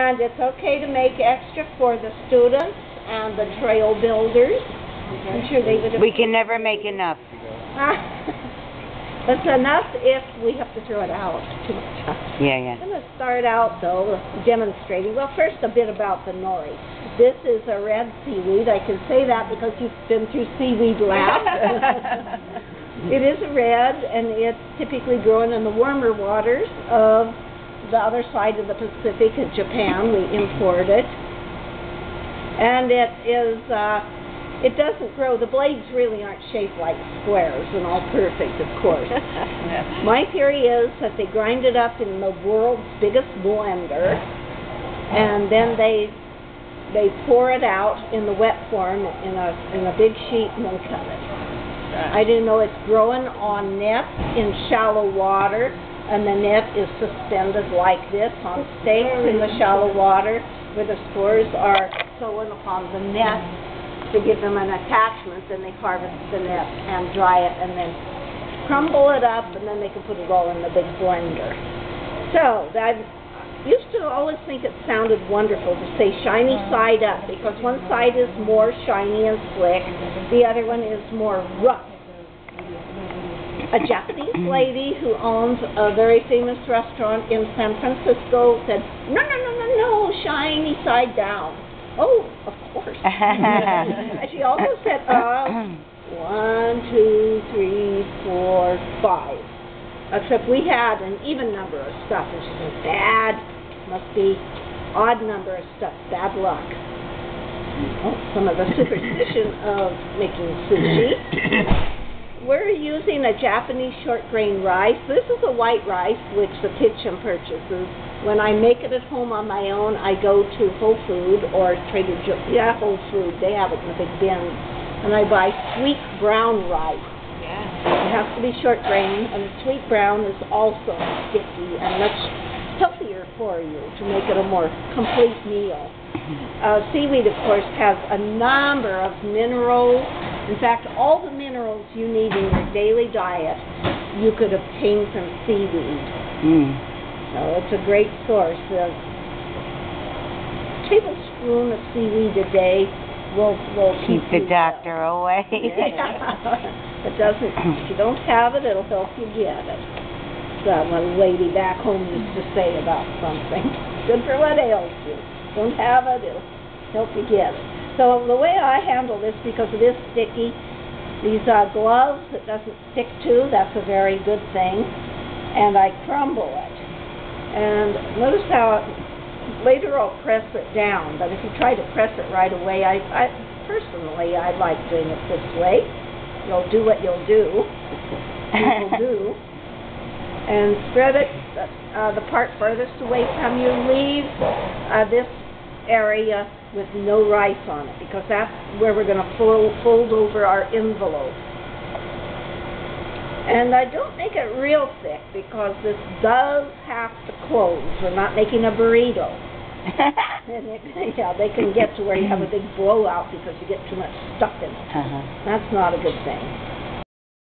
And it's okay to make extra for the students and the trail builders. I'm sure they would. We can never make enough. It's enough if we have to throw it out too much. Yeah. I'm going to start out, though, demonstrating. Well, first, a bit about the nori. This is a red seaweed. I can say that because you've been through seaweed lab. It is a red, and it's typically grown in the warmer waters of the other side of the Pacific in Japan. We import it. And it is, it doesn't grow, the blades really aren't shaped like squares and all perfect, of course. My theory is that they grind it up in the world's biggest blender, and then they pour it out in the wet form in a big sheet and then cut it. I didn't know it's growing on nets in shallow water, and the net is suspended like this on stakes in the shallow water where the spores are sewn upon the net to give them an attachment. Then they harvest the net and dry it and then crumble it up, and then they can put it all in the big blender. So I used to always think it sounded wonderful to say shiny side up, because one side is more shiny and slick, the other one is more rough. A Japanese lady who owns a very famous restaurant in San Francisco said, no, shiny side down. Oh, of course. She also said, 1, 2, 3, 4, 5. Except we had an even number of stuff, and she said, bad, must be odd number of stuff, bad luck. Oh, some of the superstition of making sushi. We're using a Japanese short grain rice. This is a white rice, which the kitchen purchases. When I make it at home on my own, I go to Whole Food or Trader Joe's. Yeah, Whole Food. They have it in the big bins. And I buy sweet brown rice. It has to be short grain, and the sweet brown is also sticky and much healthier for you to make it a more complete meal. Seaweed, of course, has a number of minerals. In fact, all the minerals you need in your daily diet you could obtain from seaweed. So it's a great source. A tablespoon of seaweed a day will keep the doctor away. It doesn't. If you don't have it, it'll help you get it. One lady back home used to say about something. Good for what ails you. Don't have it, it'll help you get it. So the way I handle this, because it is sticky, these gloves it doesn't stick to, that's a very good thing. And I crumble it. And notice how later I'll press it down, but if you try to press it right away, personally, I like doing it this way. You'll do what you'll do. People do. And spread it, the part furthest away from you. Leave this area with no rice on it, because that's where we're going to fold over our envelope. And I don't make it real thick, because this does have to close. We're not making a burrito. And they can get to where you have a big blowout because you get too much stuff in it. That's not a good thing.